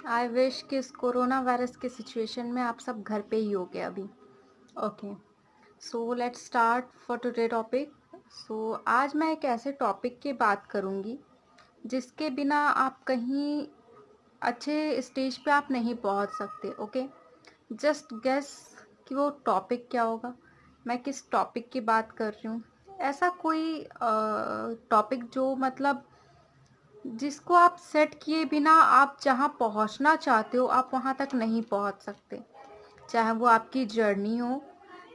I wish कि इस corona virus के सिचुएशन में आप सब घर पे ही होगे अभी। Okay, so let's start for today topic. So आज मैं एक ऐसे टॉपिक की बात करूँगी जिसके बिना आप कहीं अच्छे स्टेज पे आप नहीं पहुँच सकते। ओके, जस्ट गेस कि वो टॉपिक क्या होगा, मैं किस टॉपिक की बात कर रही हूँ। ऐसा कोई टॉपिक जो मतलब जिसको आप सेट किए बिना आप जहाँ पहुँचना चाहते हो आप वहाँ तक नहीं पहुँच सकते। चाहे वो आपकी जर्नी हो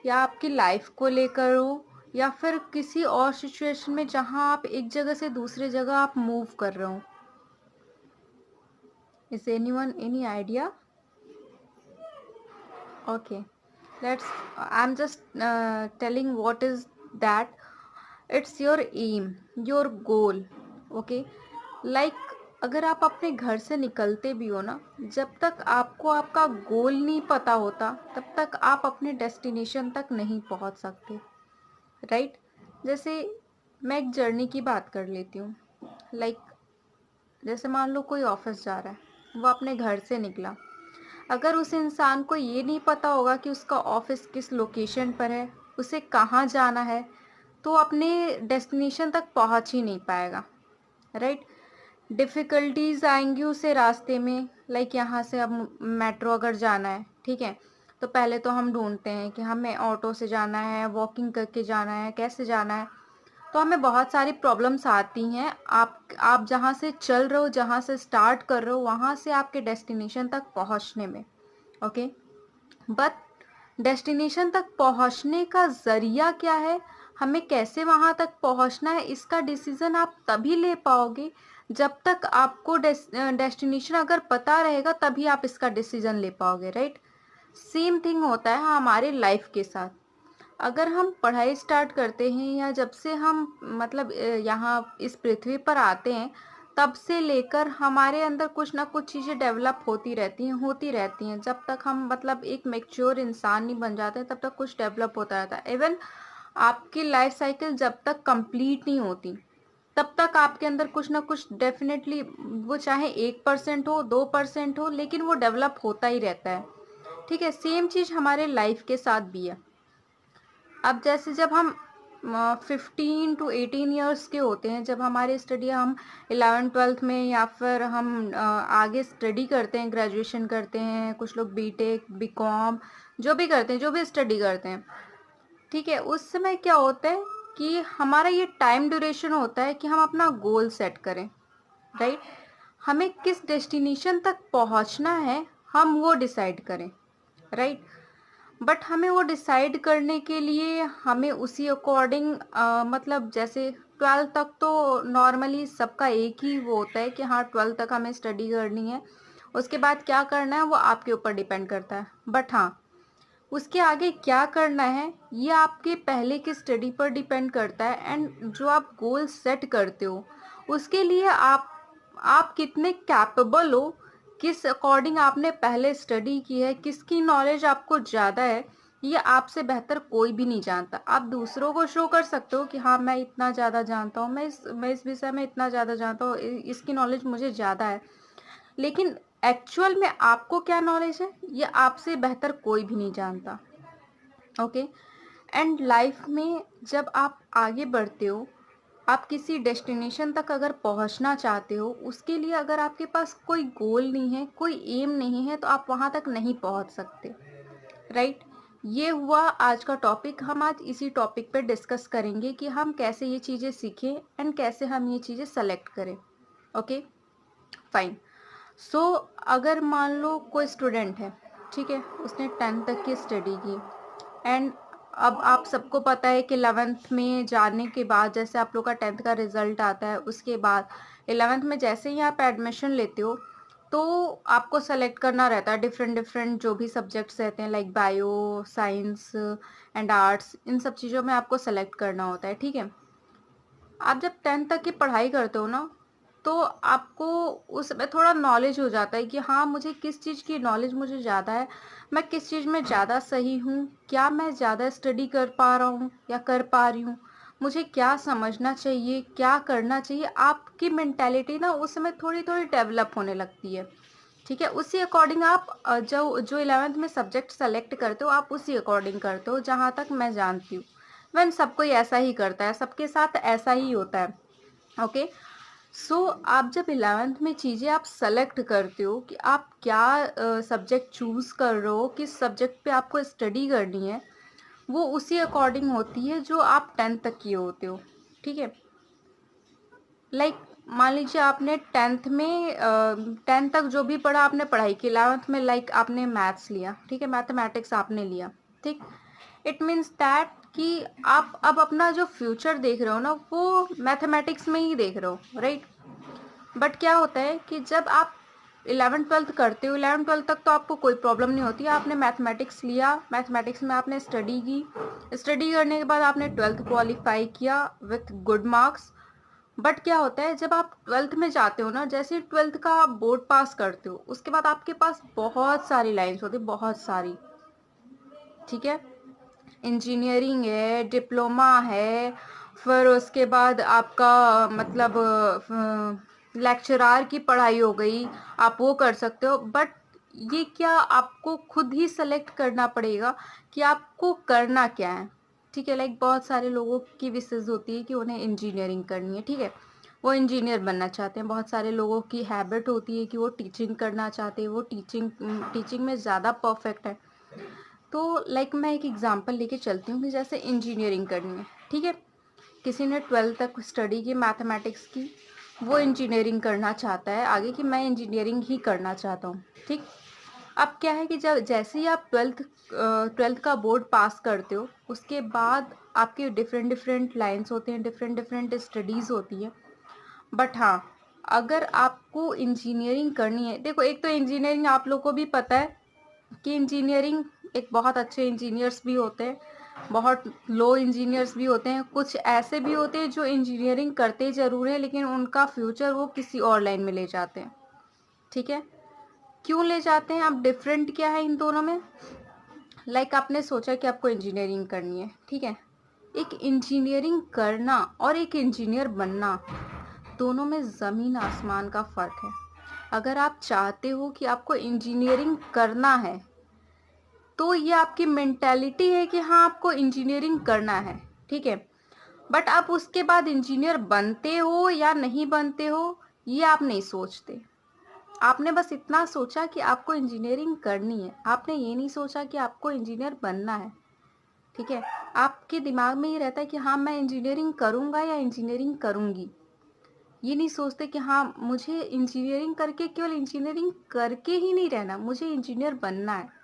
या आपकी लाइफ को लेकर हो या फिर किसी और सिचुएशन में जहाँ आप एक जगह से दूसरे जगह आप मूव कर रहे हो। Is anyone any idea? Okay, let's I am just telling what is that. It's your aim, your goal. Okay, like अगर आप अपने घर से निकलते भी हो ना, जब तक आपको आपका गोल नहीं पता होता तब तक आप अपने डेस्टिनेशन तक नहीं पहुंच सकते। राइट? जैसे मैं एक जर्नी की बात कर लेती हूँ। लाइक जैसे मान लो कोई ऑफिस जा रहा है, वो अपने घर से निकला। अगर उस इंसान को ये नहीं पता होगा कि उसका ऑफिस किस लोकेशन पर है, उसे कहाँ जाना है, तो अपने डेस्टिनेशन तक पहुँच ही नहीं पाएगा। राइट? डिफ़िकल्टीज़ आएंगी उसे रास्ते में। लाइक यहाँ से अब मेट्रो अगर जाना है, ठीक है, तो पहले तो हम ढूंढते हैं कि हमें ऑटो से जाना है, वॉकिंग करके जाना है, कैसे जाना है। तो हमें बहुत सारी प्रॉब्लम्स आती हैं। आप जहाँ से चल रहे हो, जहाँ से स्टार्ट कर रहे हो, वहाँ से आपके डेस्टिनेशन तक पहुँचने में। ओके, बट डेस्टिनेशन तक पहुंचने का ज़रिया क्या है, हमें कैसे वहां तक पहुंचना है, इसका डिसीजन आप तभी ले पाओगे जब तक आपको डेस्टिनेशन अगर पता रहेगा, तभी आप इसका डिसीजन ले पाओगे। राइट? सेम थिंग होता है हमारे लाइफ के साथ। अगर हम पढ़ाई स्टार्ट करते हैं या जब से हम मतलब यहाँ इस पृथ्वी पर आते हैं, तब से लेकर हमारे अंदर कुछ ना कुछ चीज़ें डेवलप होती रहती हैं जब तक हम मतलब एक मैच्योर इंसान नहीं बन जाते तब तक कुछ डेवलप होता रहता है। इवन आपकी लाइफ साइकिल जब तक कंप्लीट नहीं होती तब तक आपके अंदर कुछ ना कुछ डेफिनेटली, वो चाहे 1% हो, 2% हो, लेकिन वो डेवलप होता ही रहता है। ठीक है, सेम चीज़ हमारे लाइफ के साथ भी है। अब जैसे जब हम 15 to 18 ईयर्स के होते हैं, जब हमारी स्टडी हम 11th 12th में या फिर हम आगे स्टडी करते हैं, ग्रेजुएशन करते हैं, कुछ लोग बीटेक बीकॉम जो भी करते हैं, जो भी स्टडी करते हैं, ठीक है, उस समय क्या होता है कि हमारा ये टाइम ड्यूरेशन होता है कि हम अपना गोल सेट करें। राइट? हमें किस डेस्टिनेशन तक पहुंचना है हम वो डिसाइड करें। राइट? बट हमें वो डिसाइड करने के लिए हमें उसी अकॉर्डिंग मतलब जैसे 12th तक तो नॉर्मली सबका एक ही वो होता है कि हाँ 12th तक हमें स्टडी करनी है, उसके बाद क्या करना है वो आपके ऊपर डिपेंड करता है। बट हाँ, उसके आगे क्या करना है ये आपके पहले की स्टडी पर डिपेंड करता है। एंड जो आप गोल सेट करते हो उसके लिए आप कितने कैपेबल हो, किस अकॉर्डिंग आपने पहले स्टडी की है, किसकी नॉलेज आपको ज़्यादा है, ये आपसे बेहतर कोई भी नहीं जानता। आप दूसरों को शो कर सकते हो कि हाँ मैं इतना ज़्यादा जानता हूँ, मैं इस विषय में इतना ज़्यादा जानता हूँ, इसकी नॉलेज मुझे ज़्यादा है, लेकिन एक्चुअल में आपको क्या नॉलेज है ये आपसे बेहतर कोई भी नहीं जानता। ओके, एंड लाइफ में जब आप आगे बढ़ते हो, आप किसी डेस्टिनेशन तक अगर पहुंचना चाहते हो, उसके लिए अगर आपके पास कोई गोल नहीं है, कोई एम नहीं है, तो आप वहां तक नहीं पहुंच सकते। राइट? ये हुआ आज का टॉपिक। हम आज इसी टॉपिक पे डिस्कस करेंगे कि हम कैसे ये चीज़ें सीखें एंड कैसे हम ये चीज़ें सेलेक्ट करें। Okay, fine. सो अगर मान लो कोई स्टूडेंट है, ठीक है, उसने 10th तक की स्टडी की, एंड अब आप सबको पता है कि 11th में जाने के बाद जैसे आप लोग का 10th का रिजल्ट आता है, उसके बाद 11th में जैसे ही आप एडमिशन लेते हो तो आपको सेलेक्ट करना रहता है डिफरेंट डिफरेंट जो भी सब्जेक्ट्स रहते हैं, like bio, science and arts, इन सब चीज़ों में आपको सेलेक्ट करना होता है। ठीक है, आप जब 10th तक की पढ़ाई करते हो ना, तो आपको उस समय थोड़ा नॉलेज हो जाता है कि हाँ मुझे किस चीज़ की नॉलेज मुझे ज़्यादा है, मैं किस चीज़ में ज़्यादा सही हूँ, क्या मैं ज़्यादा स्टडी कर पा रहा हूँ या कर पा रही हूँ, मुझे क्या समझना चाहिए, क्या करना चाहिए। आपकी मेंटालिटी ना उस समय थोड़ी थोड़ी डेवलप होने लगती है। ठीक है, उसी अकॉर्डिंग आप जो 11th में सब्जेक्ट सेलेक्ट करते हो आप उसी अकॉर्डिंग करते हो, जहाँ तक मैं जानती हूँ। वैन सब कोई ऐसा ही करता है, सबके साथ ऐसा ही होता है। ओके, सो आप जब 11th में चीज़ें आप सेलेक्ट करते हो कि आप क्या सब्जेक्ट चूज़ कर रहे हो, किस सब्जेक्ट पे आपको स्टडी करनी है, वो उसी अकॉर्डिंग होती है जो आप 10th तक किए होते हो। ठीक है, लाइक मान लीजिए आपने 10th में 10th तक जो भी पढ़ा आपने पढ़ाई की, 11th में लाइक आपने मैथ्स लिया, ठीक है, मैथमेटिक्स आपने लिया, ठीक। इट मीन्स दैट कि आप अब अपना जो फ्यूचर देख रहे हो ना वो मैथमेटिक्स में ही देख रहे हो, राइट। बट क्या होता है कि जब आप 11th-12th करते हो, 11th-12th तक तो आपको कोई प्रॉब्लम नहीं होती, आपने मैथमेटिक्स लिया, मैथमेटिक्स में आपने स्टडी की, स्टडी करने के बाद आपने 12th क्वालिफाई किया विथ गुड मार्क्स। बट क्या होता है जब आप 12th में जाते हो ना, जैसे ही 12th का आप बोर्ड पास करते हो उसके बाद आपके पास बहुत सारी लाइन्स होती है, बहुत सारी, ठीक है। इंजीनियरिंग है, डिप्लोमा है, फिर उसके बाद आपका मतलब लेक्चरार की पढ़ाई हो गई, आप वो कर सकते हो। बट ये क्या आपको खुद ही सेलेक्ट करना पड़ेगा कि आपको करना क्या है, ठीक है। लाइक बहुत सारे लोगों की विशेष होती है कि उन्हें इंजीनियरिंग करनी है, ठीक है, वो इंजीनियर बनना चाहते हैं। बहुत सारे लोगों की हैबिट होती है कि वो टीचिंग करना चाहते हैं, वो टीचिंग में ज़्यादा परफेक्ट है। तो लाइक मैं एक एग्जांपल लेके चलती हूँ कि जैसे इंजीनियरिंग करनी है, ठीक है, किसी ने 12th तक स्टडी की मैथमेटिक्स की, वो इंजीनियरिंग करना चाहता है आगे कि मैं इंजीनियरिंग ही करना चाहता हूँ, ठीक। अब क्या है कि जब जैसे ही आप 12th का बोर्ड पास करते हो उसके बाद आपके डिफरेंट डिफरेंट लाइन्स होते हैं, डिफरेंट डिफरेंट स्टडीज़ होती है। बट हाँ, अगर आपको इंजीनियरिंग करनी है, देखो एक तो इंजीनियरिंग आप लोग को भी पता है कि इंजीनियरिंग एक बहुत अच्छे इंजीनियर्स भी होते हैं, बहुत लो इंजीनियर्स भी होते हैं, कुछ ऐसे भी होते हैं जो इंजीनियरिंग करते ज़रूर है लेकिन उनका फ्यूचर वो किसी और लाइन में ले जाते हैं, ठीक है। क्यों ले जाते हैं, अब डिफरेंट क्या है इन दोनों में। लाइक आपने सोचा कि आपको इंजीनियरिंग करनी है, ठीक है, एक इंजीनियरिंग करना और एक इंजीनियर बनना दोनों में ज़मीन आसमान का फ़र्क है। अगर आप चाहते हो कि आपको इंजीनियरिंग करना है तो ये आपकी मेंटालिटी है कि हाँ आपको इंजीनियरिंग करना है, ठीक है। बट आप उसके बाद इंजीनियर बनते हो या नहीं बनते हो ये आप नहीं सोचते। आपने बस इतना सोचा कि आपको इंजीनियरिंग करनी है, आपने ये नहीं सोचा कि आपको इंजीनियर बनना है, ठीक है। आपके दिमाग में ये रहता है कि हाँ मैं इंजीनियरिंग करूँगा या इंजीनियरिंग करूँगी। ये नहीं सोचते कि हाँ मुझे इंजीनियरिंग करके केवल इंजीनियरिंग करके ही नहीं रहना, मुझे इंजीनियर बनना है,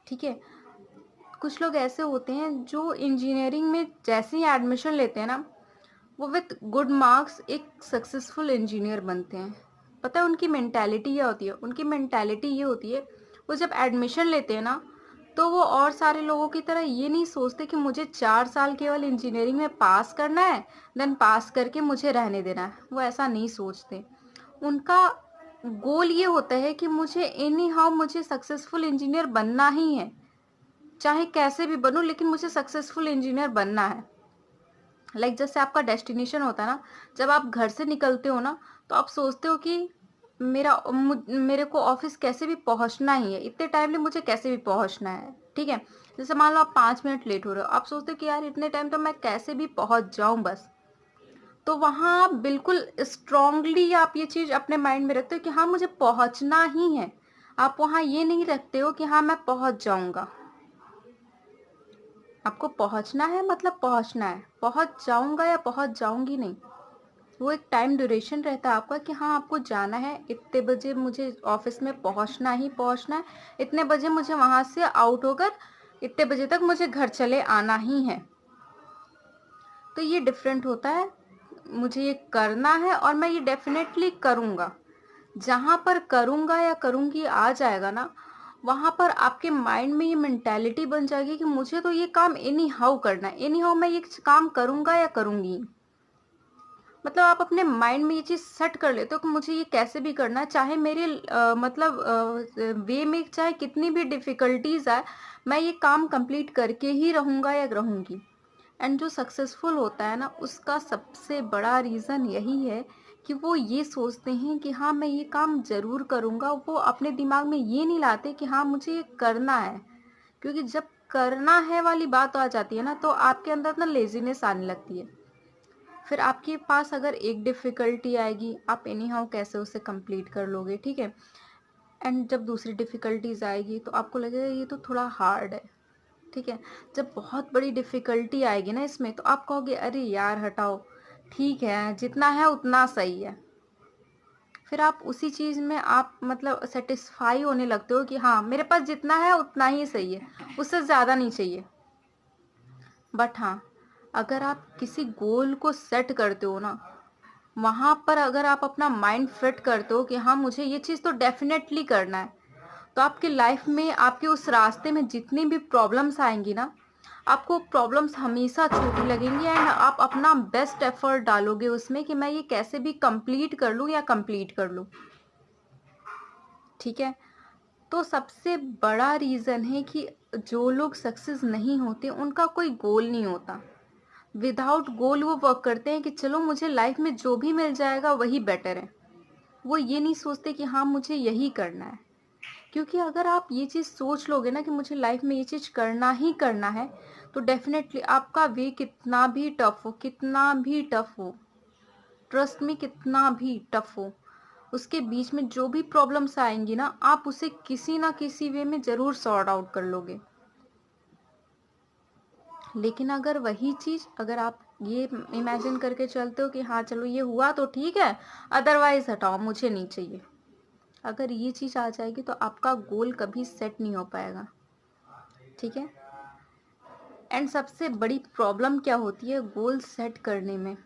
ठीक है। कुछ लोग ऐसे होते हैं जो इंजीनियरिंग में जैसे ही एडमिशन लेते हैं ना वो विथ गुड मार्क्स एक सक्सेसफुल इंजीनियर बनते हैं। पता है उनकी मेंटालिटी क्या होती है, उनकी मेंटालिटी ये होती है वो जब एडमिशन लेते हैं ना तो वो और सारे लोगों की तरह ये नहीं सोचते कि मुझे 4 साल केवल इंजीनियरिंग में पास करना है देन पास करके मुझे रहने देना है, वो ऐसा नहीं सोचते। उनका गोल ये होता है कि मुझे एनी हाउ मुझे सक्सेसफुल इंजीनियर बनना ही है, चाहे कैसे भी बनूं लेकिन मुझे सक्सेसफुल इंजीनियर बनना है। लाइक जैसे आपका डेस्टिनेशन होता है ना, जब आप घर से निकलते हो ना तो आप सोचते हो कि मेरे को ऑफिस कैसे भी पहुंचना ही है, इतने टाइमली मुझे कैसे भी पहुंचना है, ठीक है। जैसे मान लो आप 5 मिनट लेट हो रहे हो, आप सोचते हो कि यार इतने टाइम तो मैं कैसे भी पहुंच जाऊं बस। तो वहां आप बिल्कुल स्ट्रांगली आप ये चीज अपने माइंड में रखते हो कि हाँ मुझे पहुंचना ही है। आप वहां ये नहीं रखते हो कि हाँ मैं पहुंच जाऊंगा। आपको पहुंचना है मतलब पहुंचना है, पहुंच जाऊंगा या पहुंच जाऊंगी नहीं। वो एक टाइम ड्यूरेशन रहता है आपका कि हाँ आपको जाना है, इतने बजे मुझे ऑफिस में पहुंचना ही पहुंचना है, इतने बजे मुझे वहां से आउट होकर इतने बजे तक मुझे घर चले आना ही है। तो ये डिफरेंट होता है, मुझे ये करना है और मैं ये डेफिनेटली करूँगा। जहाँ पर करूँगा या करूँगी आ जाएगा ना, वहाँ पर आपके माइंड में ये मेंटालिटी बन जाएगी कि मुझे तो ये काम एनी हाउ करना है, एनी हाउ मैं ये काम करूँगा या करूँगी। मतलब आप अपने माइंड में ये चीज़ सेट कर लेते हो कि मुझे ये कैसे भी करना है, चाहे मेरे वे में चाहे कितनी भी डिफ़िकल्टीज़ आए, मैं ये काम कंप्लीट करके ही रहूँगा या रहूँगी। एंड जो सक्सेसफुल होता है ना उसका सबसे बड़ा रीज़न यही है कि वो ये सोचते हैं कि हाँ मैं ये काम ज़रूर करूँगा, वो अपने दिमाग में ये नहीं लाते कि हाँ मुझे ये करना है। क्योंकि जब करना है वाली बात आ जाती है ना, तो आपके अंदर ना लेज़ीनेस आने लगती है। फिर आपके पास अगर एक डिफ़िकल्टी आएगी, आप एनी हाउ कैसे उसे कंप्लीट कर लोगे, ठीक है? एंड जब दूसरी डिफ़िकल्टीज़ आएगी तो आपको लगेगा ये तो थोड़ा हार्ड है, ठीक है? जब बहुत बड़ी डिफ़िकल्टी आएगी ना इसमें, तो आप कहोगे अरे यार हटाओ, ठीक है जितना है उतना सही है। फिर आप उसी चीज़ में आप मतलब सेटिस्फाई होने लगते हो कि हाँ मेरे पास जितना है उतना ही सही है, उससे ज़्यादा नहीं चाहिए। बट हाँ, अगर आप किसी गोल को सेट करते हो ना, वहाँ पर अगर आप अपना माइंड फिट करते हो कि हाँ मुझे ये चीज़ तो डेफिनेटली करना है, तो आपकी लाइफ में आपके उस रास्ते में जितनी भी प्रॉब्लम्स आएंगी ना, आपको प्रॉब्लम्स हमेशा छोटी लगेंगी एंड आप अपना बेस्ट एफर्ट डालोगे उसमें कि मैं ये कैसे भी कंप्लीट कर लूँ या कंप्लीट कर लूँ, ठीक है? तो सबसे बड़ा रीज़न है कि जो लोग सक्सेस नहीं होते उनका कोई गोल नहीं होता। विदाउट गोल वो वर्क करते हैं कि चलो मुझे लाइफ में जो भी मिल जाएगा वही बेटर है। वो ये नहीं सोचते कि हाँ मुझे यही करना है। क्योंकि अगर आप ये चीज़ सोच लोगे ना कि मुझे लाइफ में ये चीज़ करना ही करना है, तो डेफिनेटली आपका वे कितना भी टफ हो, कितना भी टफ हो, ट्रस्ट में कितना भी टफ हो, उसके बीच में जो भी प्रॉब्लम्स आएंगी ना, आप उसे किसी ना किसी वे में ज़रूर सॉर्ट आउट कर लोगे। लेकिन अगर वही चीज़ अगर आप ये इमेजिन करके चलते हो कि हाँ चलो ये हुआ तो ठीक है, अदरवाइज हटाओ मुझे नहीं चाहिए, अगर ये चीज़ आ जाएगी तो आपका गोल कभी सेट नहीं हो पाएगा, ठीक है? एंड सबसे बड़ी प्रॉब्लम क्या होती है गोल सेट करने में,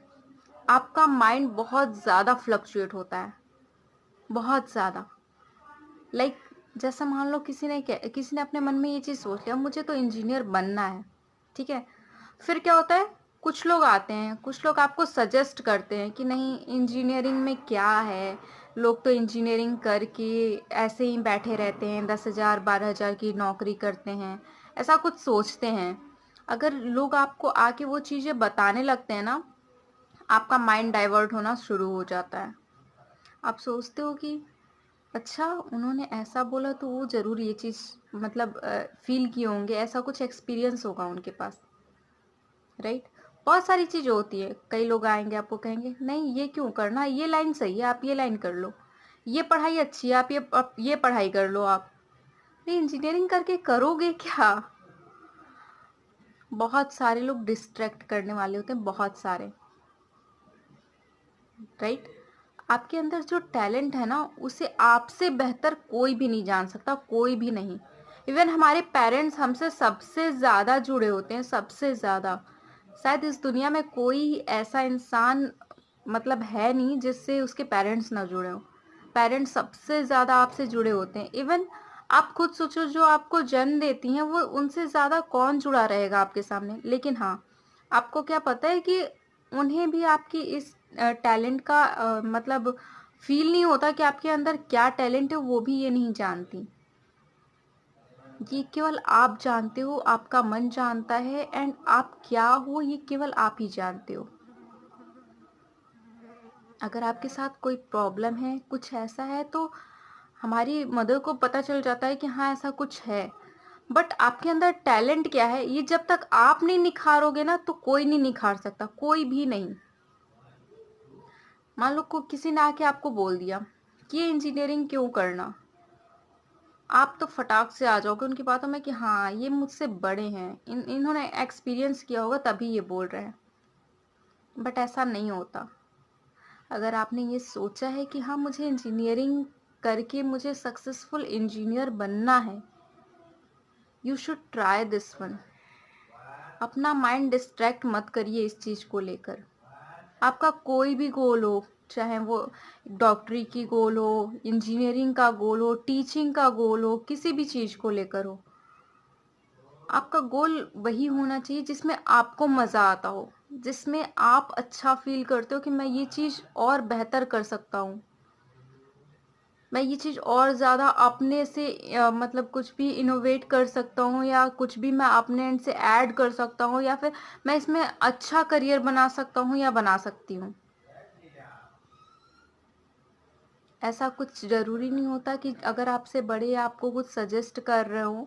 आपका माइंड बहुत ज़्यादा फ्लक्चुएट होता है, बहुत ज़्यादा। लाइक जैसा मान लो किसी ने अपने मन में ये चीज़ सोच लिया मुझे तो इंजीनियर बनना है, ठीक है? फिर क्या होता है, कुछ लोग आते हैं, कुछ लोग आपको सजेस्ट करते हैं कि नहीं इंजीनियरिंग में क्या है, लोग तो इंजीनियरिंग करके ऐसे ही बैठे रहते हैं, 10,000 12,000 की नौकरी करते हैं, ऐसा कुछ सोचते हैं। अगर लोग आपको आके वो चीज़ें बताने लगते हैं ना, आपका माइंड डाइवर्ट होना शुरू हो जाता है। आप सोचते हो कि अच्छा उन्होंने ऐसा बोला तो वो ज़रूर ये चीज़ मतलब फील किए होंगे, ऐसा कुछ एक्सपीरियंस होगा उनके पास, राइट? बहुत सारी चीज़ें होती है, कई लोग आएंगे आपको कहेंगे नहीं ये क्यों करना, ये लाइन सही है आप ये लाइन कर लो, ये पढ़ाई अच्छी है आप ये पढ़ाई कर लो, आप नहीं इंजीनियरिंग करके करोगे क्या? बहुत सारे लोग डिस्ट्रैक्ट करने वाले होते हैं, बहुत सारे, राइट? आपके अंदर जो टैलेंट है ना उसे आपसे बेहतर कोई भी नहीं जान सकता, कोई भी नहीं। इवन हमारे पेरेंट्स हमसे सबसे ज़्यादा जुड़े होते हैं, सबसे ज़्यादा। शायद इस दुनिया में कोई ऐसा इंसान मतलब है नहीं जिससे उसके पेरेंट्स ना जुड़े हों। पेरेंट्स सबसे ज़्यादा आपसे जुड़े होते हैं। इवन आप खुद सोचो जो आपको जन्म देती हैं वो उनसे ज़्यादा कौन जुड़ा रहेगा आपके सामने। लेकिन हाँ, आपको क्या पता है कि उन्हें भी आपकी इस टैलेंट का मतलब फील नहीं होता कि आपके अंदर क्या टैलेंट है, वो भी ये नहीं जानती। ये केवल आप जानते हो, आपका मन जानता है एंड आप क्या हो ये केवल आप ही जानते हो। अगर आपके साथ कोई प्रॉब्लम है, कुछ ऐसा है, तो हमारी मदर को पता चल जाता है कि हाँ ऐसा कुछ है। बट आपके अंदर टैलेंट क्या है ये जब तक आप नहीं निखारोगे ना तो कोई नहीं निखार सकता, कोई भी नहीं। मान लो को किसी ने आके आपको बोल दिया कि ये इंजीनियरिंग क्यों करना, आप तो फटाक से आ जाओगे उनकी बातों में कि हाँ ये मुझसे बड़े हैं, इन्होंने एक्सपीरियंस किया होगा तभी ये बोल रहे हैं। बट ऐसा नहीं होता। अगर आपने ये सोचा है कि हाँ मुझे इंजीनियरिंग करके मुझे सक्सेसफुल इंजीनियर बनना है, you should try this one. अपना माइंड डिस्ट्रैक्ट मत करिए इस चीज़ को लेकर। आपका कोई भी गोल हो, चाहे वो डॉक्टरी की गोल हो, इंजीनियरिंग का गोल हो, टीचिंग का गोल हो, किसी भी चीज़ को लेकर हो, आपका गोल वही होना चाहिए जिसमें आपको मज़ा आता हो, जिसमें आप अच्छा फील करते हो कि मैं ये चीज़ और बेहतर कर सकता हूँ, मैं ये चीज़ और ज़्यादा अपने से मतलब कुछ भी इनोवेट कर सकता हूँ या कुछ भी मैं अपने एंड से ऐड कर सकता हूँ या फिर मैं इसमें अच्छा करियर बना सकता हूँ या बना सकती हूँ। ऐसा कुछ ज़रूरी नहीं होता कि अगर आपसे बड़े आपको कुछ सजेस्ट कर रहे हो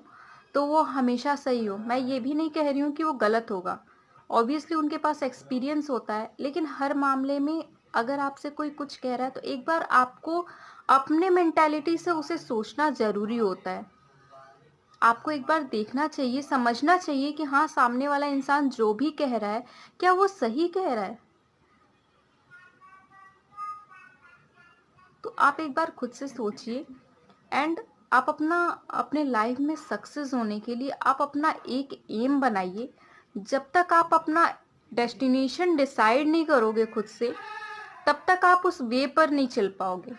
तो वो हमेशा सही हो। मैं ये भी नहीं कह रही हूँ कि वो गलत होगा। ऑब्वियसली उनके पास एक्सपीरियंस होता है, लेकिन हर मामले में अगर आपसे कोई कुछ कह रहा है तो एक बार आपको अपने मेंटालिटी से उसे सोचना ज़रूरी होता है। आपको एक बार देखना चाहिए, समझना चाहिए कि हाँ, सामने वाला इंसान जो भी कह रहा है, क्या वो सही कह रहा है? तो आप एक बार खुद से सोचिए। एंड आप अपने लाइफ में सक्सेस होने के लिए आप अपना एक एम बनाइए। जब तक आप अपना डेस्टिनेशन डिसाइड नहीं करोगे खुद से, तब तक आप उस वे पर नहीं चल पाओगे।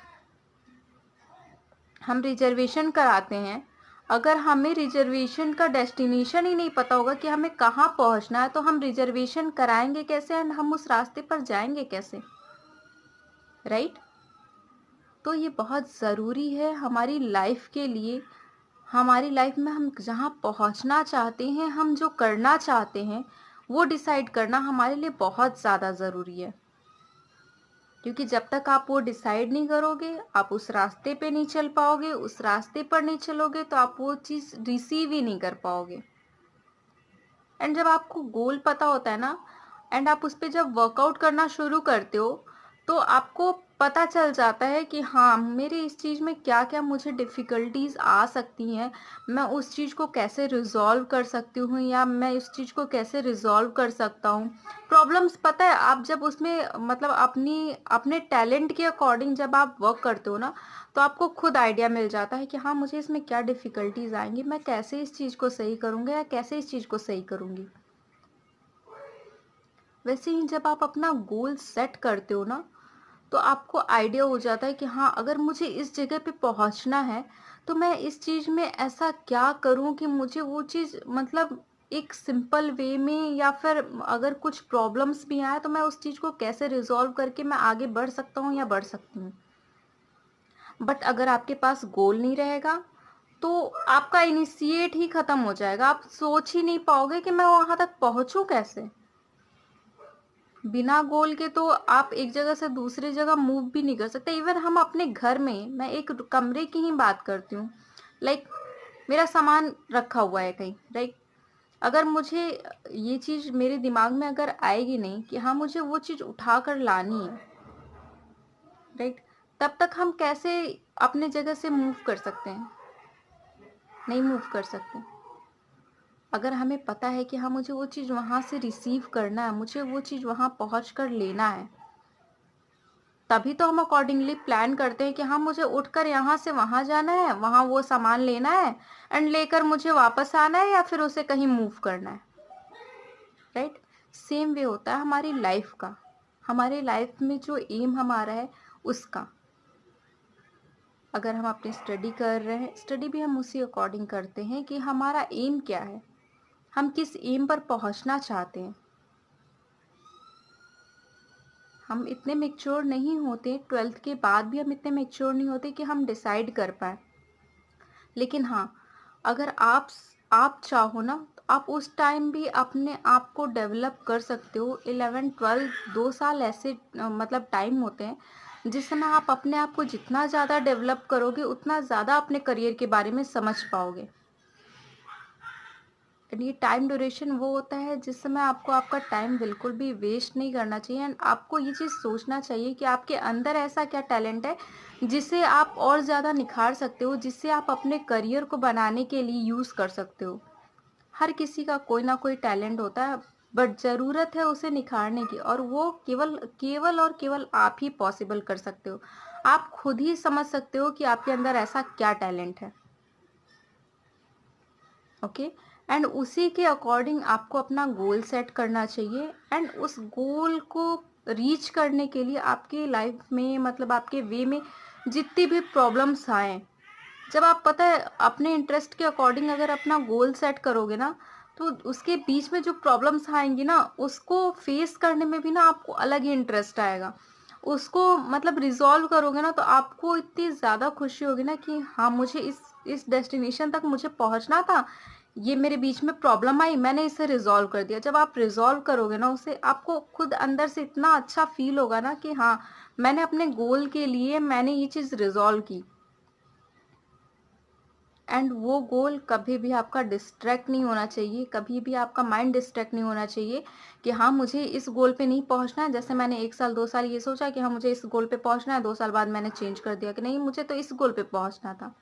हम रिजर्वेशन कराते हैं, अगर हमें रिजर्वेशन का डेस्टिनेशन ही नहीं पता होगा कि हमें कहाँ पहुँचना है, तो हम रिजर्वेशन कराएंगे कैसे एंड हम उस रास्ते पर जाएंगे कैसे? राइट? तो ये बहुत ज़रूरी है हमारी लाइफ के लिए। हमारी लाइफ में हम जहाँ पहुँचना चाहते हैं, हम जो करना चाहते हैं, वो डिसाइड करना हमारे लिए बहुत ज़्यादा ज़रूरी है। क्योंकि जब तक आप वो डिसाइड नहीं करोगे, आप उस रास्ते पे नहीं चल पाओगे। उस रास्ते पर नहीं चलोगे तो आप वो चीज़ रिसीव ही नहीं कर पाओगे। एंड जब आपको गोल पता होता है ना, एंड आप उस पर जब वर्कआउट करना शुरू करते हो, तो आपको पता चल जाता है कि हाँ, मेरे इस चीज़ में क्या क्या मुझे डिफ़िकल्टीज आ सकती हैं, मैं उस चीज़ को कैसे रिजॉल्व कर सकती हूँ या मैं इस चीज़ को कैसे रिजॉल्व कर सकता हूँ। प्रॉब्लम्स पता है, आप जब उसमें मतलब अपने टैलेंट के अकॉर्डिंग जब आप वर्क करते हो ना, तो आपको खुद आइडिया मिल जाता है कि हाँ, मुझे इसमें क्या डिफ़िकल्टीज आएंगी, मैं कैसे इस चीज़ को सही करूँगा या कैसे इस चीज़ को सही करूँगी। वैसे ही जब आप अपना गोल सेट करते हो ना, तो आपको आइडिया हो जाता है कि हाँ, अगर मुझे इस जगह पे पहुंचना है, तो मैं इस चीज़ में ऐसा क्या करूं कि मुझे वो चीज़ मतलब एक सिंपल वे में, या फिर अगर कुछ प्रॉब्लम्स भी आए तो मैं उस चीज़ को कैसे रिजॉल्व करके मैं आगे बढ़ सकता हूँ या बढ़ सकती हूँ। बट अगर आपके पास गोल नहीं रहेगा, तो आपका इनिशिएट ही खत्म हो जाएगा। आप सोच ही नहीं पाओगे कि मैं वहां तक पहुंचूं कैसे। बिना गोल के तो आप एक जगह से दूसरी जगह मूव भी नहीं कर सकते। इवन हम अपने घर में, मैं एक कमरे की ही बात करती हूँ, लाइक मेरा सामान रखा हुआ है कहीं, राइट? अगर मुझे ये चीज़ मेरे दिमाग में अगर आएगी नहीं कि हाँ, मुझे वो चीज़ उठा कर लानी है, राइट, तब तक हम कैसे अपने जगह से मूव कर सकते हैं? नहीं मूव कर सकते। अगर हमें पता है कि हाँ, मुझे वो चीज़ वहाँ से रिसीव करना है, मुझे वो चीज़ वहाँ पहुँच कर लेना है, तभी तो हम अकॉर्डिंगली प्लान करते हैं कि हाँ, मुझे उठकर यहाँ से वहाँ जाना है, वहाँ वो सामान लेना है एंड लेकर मुझे वापस आना है या फिर उसे कहीं मूव करना है। राइट? सेम वे होता है हमारी लाइफ का। हमारे लाइफ में जो एम हमारा है उसका, अगर हम अपनी स्टडी कर रहे हैं, स्टडी भी हम उसी अकॉर्डिंग करते हैं कि हमारा एम क्या है, हम किस एम पर पहुंचना चाहते हैं। हम इतने मेच्योर नहीं होते, 12th के बाद भी हम इतने मेच्योर नहीं होते कि हम डिसाइड कर पाए। लेकिन हाँ, अगर आप चाहो ना, तो आप उस टाइम भी अपने आप को डेवलप कर सकते हो। 11 12 2 साल ऐसे मतलब टाइम होते हैं जिस समय आप अपने आप को जितना ज़्यादा डेवलप करोगे, उतना ज़्यादा अपने करियर के बारे में समझ पाओगे। एंड ये टाइम ड्यूरेशन वो होता है जिस समय आपको आपका टाइम बिल्कुल भी वेस्ट नहीं करना चाहिए। एंड आपको ये चीज़ सोचना चाहिए कि आपके अंदर ऐसा क्या टैलेंट है जिसे आप और ज़्यादा निखार सकते हो, जिससे आप अपने करियर को बनाने के लिए यूज़ कर सकते हो। हर किसी का कोई ना कोई टैलेंट होता है, बट ज़रूरत है उसे निखारने की, और वो केवल केवल और केवल आप ही पॉसिबल कर सकते हो। आप खुद ही समझ सकते हो कि आपके अंदर ऐसा क्या टैलेंट है। ओके? एंड उसी के अकॉर्डिंग आपको अपना गोल सेट करना चाहिए। एंड उस गोल को रीच करने के लिए आपकी लाइफ में, मतलब आपके वे में जितनी भी प्रॉब्लम्स आए, जब आप पता है अपने इंटरेस्ट के अकॉर्डिंग अगर अपना गोल सेट करोगे ना, तो उसके बीच में जो प्रॉब्लम्स आएंगी ना, उसको फेस करने में भी ना आपको अलग ही इंटरेस्ट आएगा। उसको मतलब रिजॉल्व करोगे ना, तो आपको इतनी ज़्यादा खुशी होगी ना कि हाँ, मुझे इस डेस्टिनेशन तक मुझे पहुंचना था, ये मेरे बीच में प्रॉब्लम आई, मैंने इसे रिजॉल्व कर दिया। जब आप रिजॉल्व करोगे ना उसे, आपको खुद अंदर से इतना अच्छा फील होगा ना कि हाँ, मैंने अपने गोल के लिए मैंने ये चीज़ रिजॉल्व की, एंड वो गोल कभी भी आपका डिस्ट्रैक्ट नहीं होना चाहिए, कभी भी आपका माइंड डिस्ट्रैक्ट नहीं होना चाहिए कि हाँ मुझे इस गोल पे नहीं पहुंचना है। जैसे मैंने 1 साल 2 साल ये सोचा कि हाँ मुझे इस गोल पे पहुंचना है, 2 साल बाद मैंने चेंज कर दिया कि नहीं मुझे तो इस गोल पे पहुंचना था।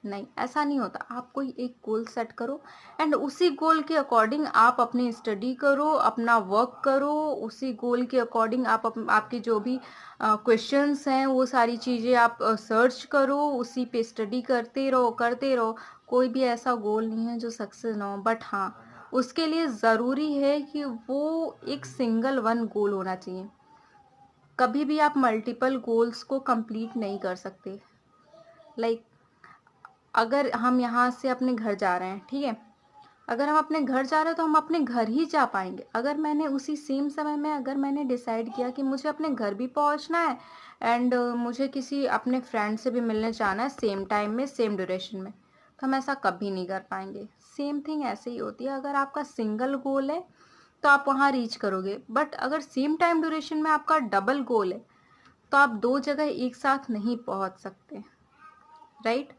नहीं, ऐसा नहीं होता। आप कोई एक गोल सेट करो एंड उसी गोल के अकॉर्डिंग आप अपनी स्टडी करो, अपना वर्क करो, उसी गोल के अकॉर्डिंग आप आपकी जो भी क्वेश्चंस हैं वो सारी चीज़ें आप सर्च करो, उसी पे स्टडी करते रहो करते रहो। कोई भी ऐसा गोल नहीं है जो सक्सेस ना हो, बट हाँ उसके लिए ज़रूरी है कि वो एक सिंगल वन गोल होना चाहिए। कभी भी आप मल्टीपल गोल्स को कंप्लीट नहीं कर सकते। लाइक अगर हम यहाँ से अपने घर जा रहे हैं, ठीक है, अगर हम अपने घर जा रहे हैं तो हम अपने घर ही जा पाएंगे। अगर मैंने उसी सेम समय में अगर मैंने डिसाइड किया कि मुझे अपने घर भी पहुँचना है एंड मुझे किसी अपने फ्रेंड से भी मिलने जाना है सेम टाइम में सेम ड्यूरेशन में, तो हम ऐसा कभी नहीं कर पाएंगे। सेम थिंग ऐसे ही होती है, अगर आपका सिंगल गोल है तो आप वहाँ रीच करोगे, बट अगर सेम टाइम ड्यूरेशन में आपका डबल गोल है तो आप 2 जगह एक साथ नहीं पहुँच सकते, right?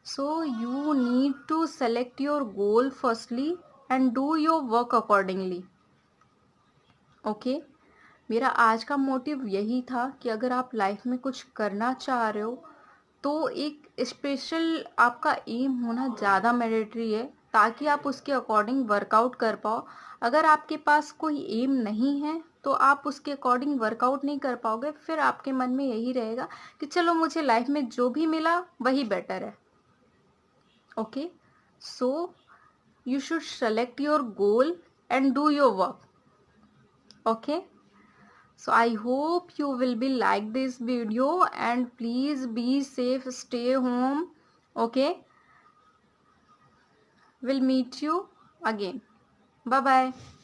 So you need to select your goal firstly and do your work accordingly. Okay? मेरा आज का मोटिव यही था कि अगर आप लाइफ में कुछ करना चाह रहे हो तो एक स्पेशल आपका एम होना ज़्यादा मैंडेटरी है, ताकि आप उसके अकॉर्डिंग वर्कआउट कर पाओ। अगर आपके पास कोई एम नहीं है तो आप उसके अकॉर्डिंग वर्कआउट नहीं कर पाओगे, फिर आपके मन में यही रहेगा कि चलो मुझे लाइफ में जो भी मिला वही बेटर है। Okay, so you should select your goal and do your work. Okay, so I hope you will be like this video and please be safe, stay home. Okay, we'll meet you again. Bye bye.